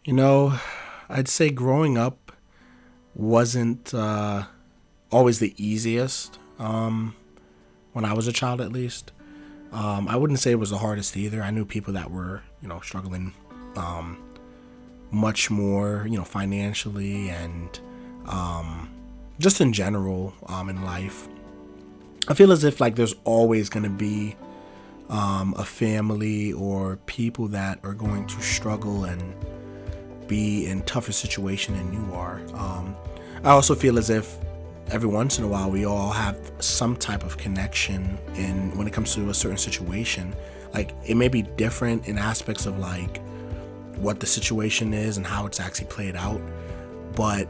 You know, I'd say growing up wasn't always the easiest. When I was a child, at least. I wouldn't say it was the hardest either. I knew people that were, struggling much more, financially and just in general in life. I feel as if like there's always going to be a family or people that are going to struggle and be in tougher situation than you are. I also feel as if every once in a while we all have some type of connection in when it comes to a certain situation. Like it may be different in aspects of like what the situation is and how it's actually played out, but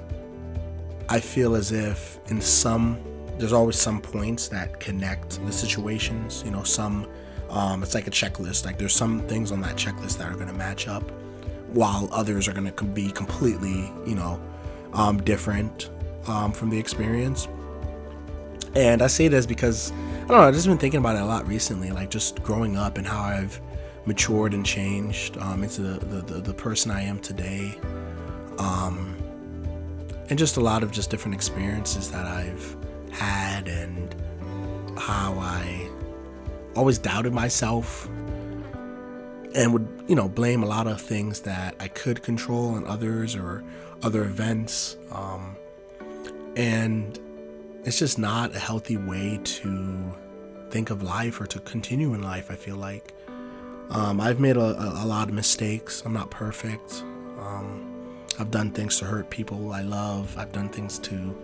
I feel as if there's always some points that connect the situations. It's like a checklist. Like there's some things on that checklist that are going to match up, while others are going to be completely, different from the experience. And I say this because I don't know, I've just been thinking about it a lot recently, like just growing up and how I've matured and changed into the person I am today, and just a lot of just different experiences that I've had, and how I always doubted myself and would blame a lot of things that I could control on others or other events, and it's just not a healthy way to think of life or to continue in life. I feel like I've made a lot of mistakes. I'm not perfect. I've done things to hurt people I love. I've done things to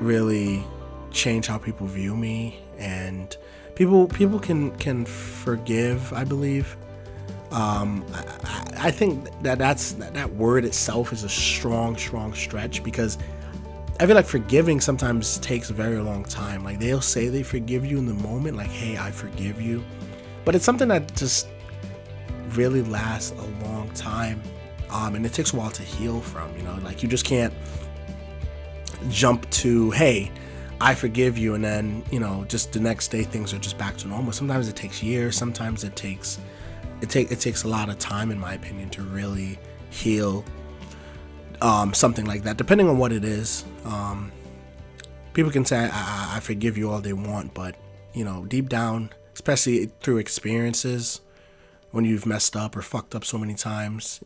really change how people view me, and people can forgive, I believe. I think that word itself is a strong stretch, because I feel like forgiving sometimes takes a very long time. Like they'll say they forgive you in the moment, like, hey, I forgive you, but it's something that just really lasts a long time, and it takes a while to heal from. Like you just can't jump to, hey, I forgive you, and then just the next day things are just back to normal. Sometimes it takes years. Sometimes it takes a lot of time, in my opinion, to really heal something like that, depending on what it is. People can say I forgive you all they want, but deep down, especially through experiences, when you've messed up or fucked up so many times,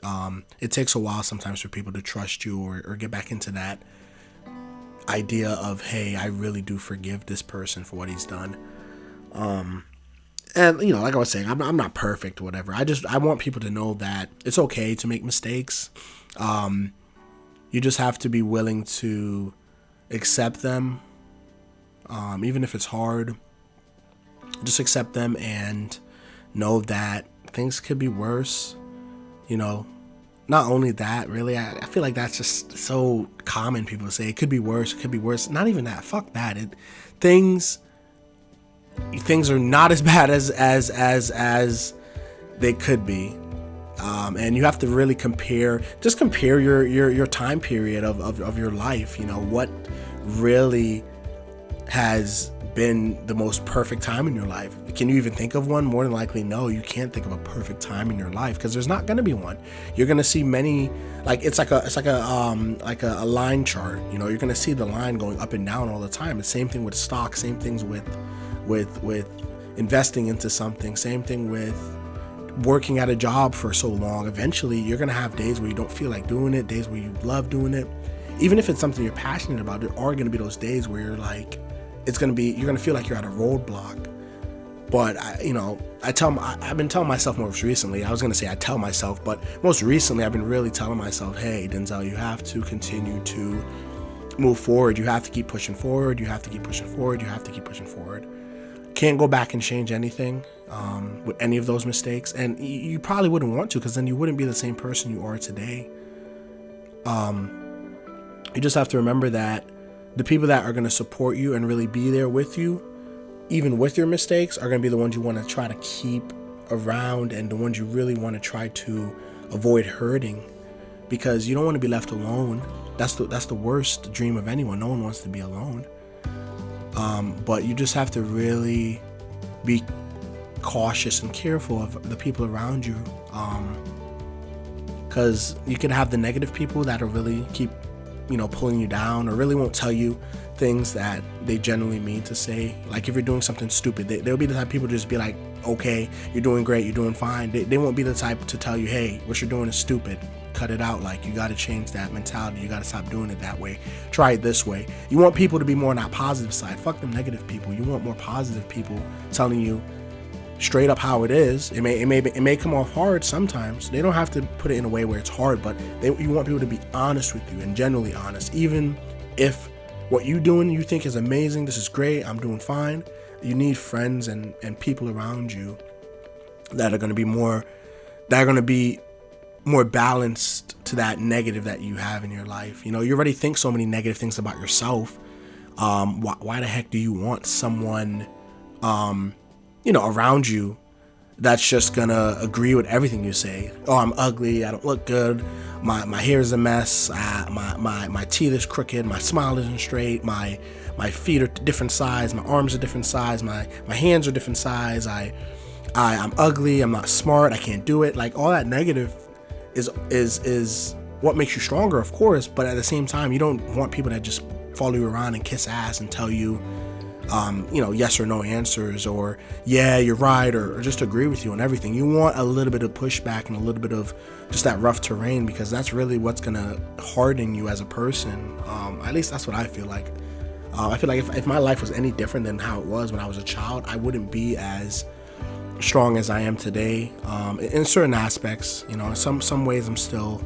it takes a while sometimes for people to trust you or get back into that idea of, hey, I really do forgive this person for what he's done. And like I was saying, I'm not perfect or whatever. I want people to know that it's okay to make mistakes. You just have to be willing to accept them, even if it's hard. Just accept them and know that things could be worse. Not only that, really, I feel like that's just so common. People say it could be worse. It could be worse. Not even that. Fuck that. Things are not as bad as they could be. And you have to really compare your time period of your life. What really has been the most perfect time in your life. Can you even think of one? More than likely, no, you can't think of a perfect time in your life, because there's not going to be one. You're going to see many, like it's like a line chart. You're going to see the line going up and down all the time. The same thing with stocks, same things with investing into something, same thing with working at a job for so long. Eventually you're going to have days where you don't feel like doing it, days where you love doing it. Even if it's something you're passionate about, there are going to be those days where you're like, you're going to feel like you're at a roadblock. But I've been telling myself most recently, I was going to say I tell myself, but most recently I've been really telling myself, hey, Denzel, you have to continue to move forward. You have to keep pushing forward. You have to keep pushing forward. You have to keep pushing forward. Can't go back and change anything with any of those mistakes. And you probably wouldn't want to, because then you wouldn't be the same person you are today. You just have to remember that the people that are going to support you and really be there with you, even with your mistakes, are going to be the ones you want to try to keep around, and the ones you really want to try to avoid hurting, because you don't want to be left alone. That's the worst dream of anyone. No one wants to be alone. But you just have to really be cautious and careful of the people around you. because you could have the negative people that'll really keep, pulling you down, or really won't tell you things that they genuinely mean to say. Like if you're doing something stupid, they'll be the type of people to just be like, okay, you're doing great, you're doing fine. They won't be the type to tell you, hey, what you're doing is stupid, cut it out. Like, you got to change that mentality, you got to stop doing it that way, try it this way. You want people to be more on that positive side. Fuck them negative people. You want more positive people telling you straight up how it is. It may come off hard sometimes. They don't have to put it in a way where it's hard, but you want people to be honest with you and genuinely honest. Even if what you doing you think is amazing, this is great, I'm doing fine, you need friends and people around you that are going to be more balanced to that negative that you have in your life. You already think so many negative things about yourself. Why the heck do you want someone around you that's just gonna agree with everything you say? Oh, I'm ugly, I don't look good, my hair is a mess, my teeth is crooked, my smile isn't straight, my feet are different size, my arms are different size, my hands are different size, I'm ugly, I'm not smart, I can't do it. Like, all that negative is what makes you stronger, of course, but at the same time, you don't want people that just follow you around and kiss ass and tell you yes or no answers, or yeah, you're right, or just agree with you on everything. You want a little bit of pushback and a little bit of just that rough terrain, because that's really what's gonna harden you as a person. At least that's what I feel like. I feel like if my life was any different than how it was when I was a child, I wouldn't be as strong as I am today. In certain aspects, in some ways I'm still,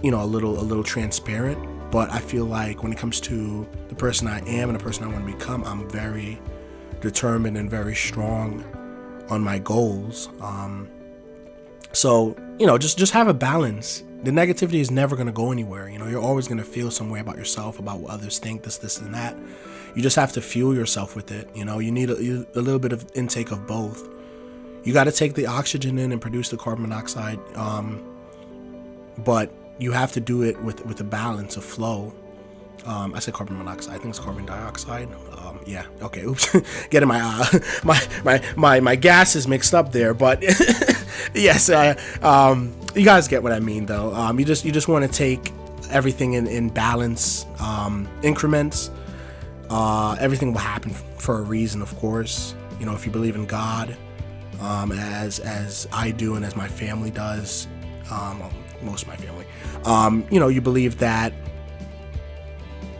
a little transparent. But I feel like when it comes to the person I am and the person I want to become, I'm very determined and very strong on my goals. So just have a balance. The negativity is never going to go anywhere. You're always going to feel some way about yourself, about what others think, this and that. You just have to fuel yourself with it. You need a little bit of intake of both. You got to take the oxygen in and produce the carbon monoxide. But you have to do it with a balance of flow. I said carbon monoxide, I think it's carbon dioxide. Yeah, okay, oops. Getting my gases mixed up there, but yes, you guys get what I mean though. You just want to take everything in balance, increments. Everything will happen for a reason, of course. If you believe in God, as I do and as my family does, most of my family, you believe that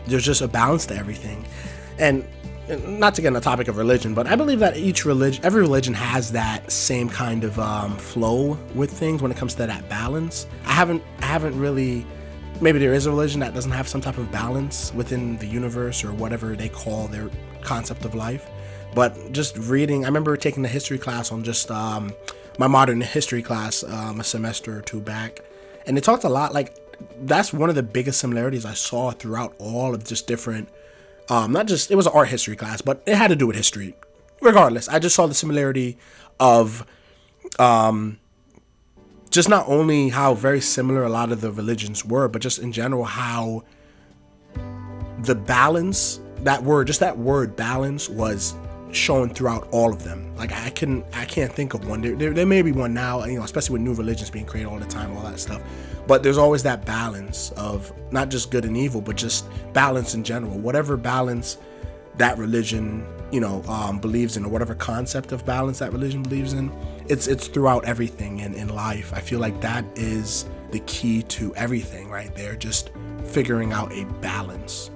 there's just a balance to everything. And not to get on the topic of religion, but I believe that every religion has that same kind of flow with things when it comes to that balance. I haven't really, maybe there is a religion that doesn't have some type of balance within the universe or whatever they call their concept of life. But just reading, I remember taking a history class on just my modern history class a semester or two back. And it talked a lot, like, that's one of the biggest similarities I saw throughout all of just different, it was an art history class, but it had to do with history. Regardless, I just saw the similarity of just not only how very similar a lot of the religions were, but just in general how the balance, that word balance was shown throughout all of them. Like, I can't think of one. There may be one now, especially with new religions being created all the time, all that stuff. But there's always that balance of not just good and evil, but just balance in general. Whatever balance that religion, believes in, or whatever concept of balance that religion believes in, it's throughout everything in life. I feel like that is the key to everything right there, just figuring out a balance.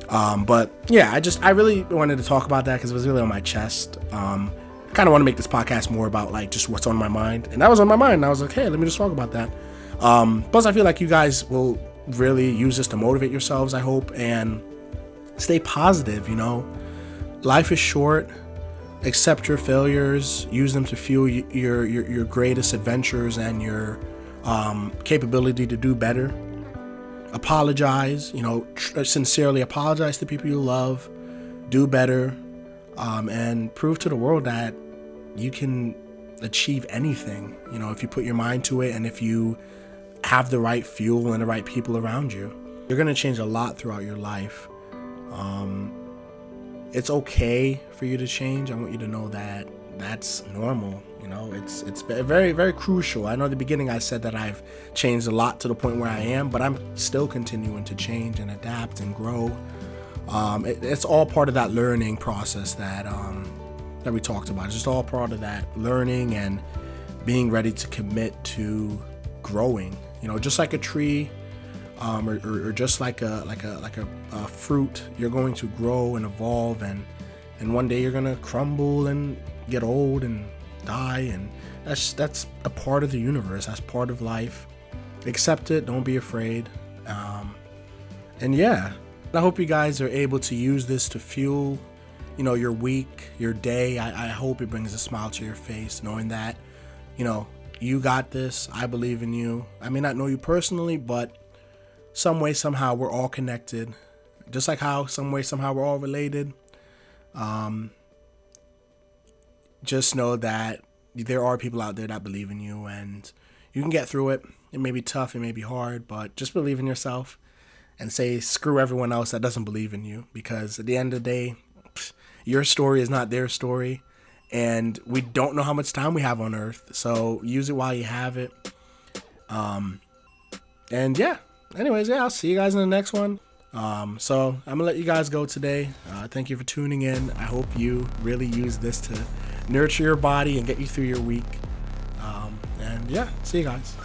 But yeah, I really wanted to talk about that because it was really on my chest. Kind of want to make this podcast more about like just what's on my mind, and that was on my mind, and I was like, hey, let me just talk about that. Plus I feel like you guys will really use this to motivate yourselves, I hope, and stay positive. Life is short. Accept your failures, use them to fuel your greatest adventures and your capability to do better. Apologize, sincerely apologize to people you love, do better, and prove to the world that you can achieve anything, if you put your mind to it and if you have the right fuel and the right people around you. You're going to change a lot throughout your life. It's okay for you to change. I want you to know that that's normal. You know, it's very, very crucial. I know at the beginning I said that I've changed a lot to the point where I am, but I'm still continuing to change and adapt and grow. It's all part of that learning process that we talked about. It's just all part of that learning and being ready to commit to growing. You know, just like a tree, or just like a fruit, you're going to grow and evolve, and one day you're gonna crumble and get old and die, and that's a part of the universe. That's part of life. Accept it. Don't be afraid. And yeah, I hope you guys are able to use this to fuel, you know, your week, your day. I hope it brings a smile to your face, knowing that, you know, you got this. I believe in you. I may not know you personally, but some way, somehow, we're all connected. Just like how some way, somehow, we're all related. Just know that there are people out there that believe in you, and you can get through it. It may be tough, it may be hard, but just believe in yourself and say screw everyone else that doesn't believe in you, because at the end of the day, your story is not their story, and we don't know how much time we have on earth, so use it while you have it. And yeah, anyways, yeah, I'll see you guys in the next one. So I'm gonna let you guys go today. Thank you for tuning in. I hope you really use this to nurture your body and get you through your week. And yeah, see you guys.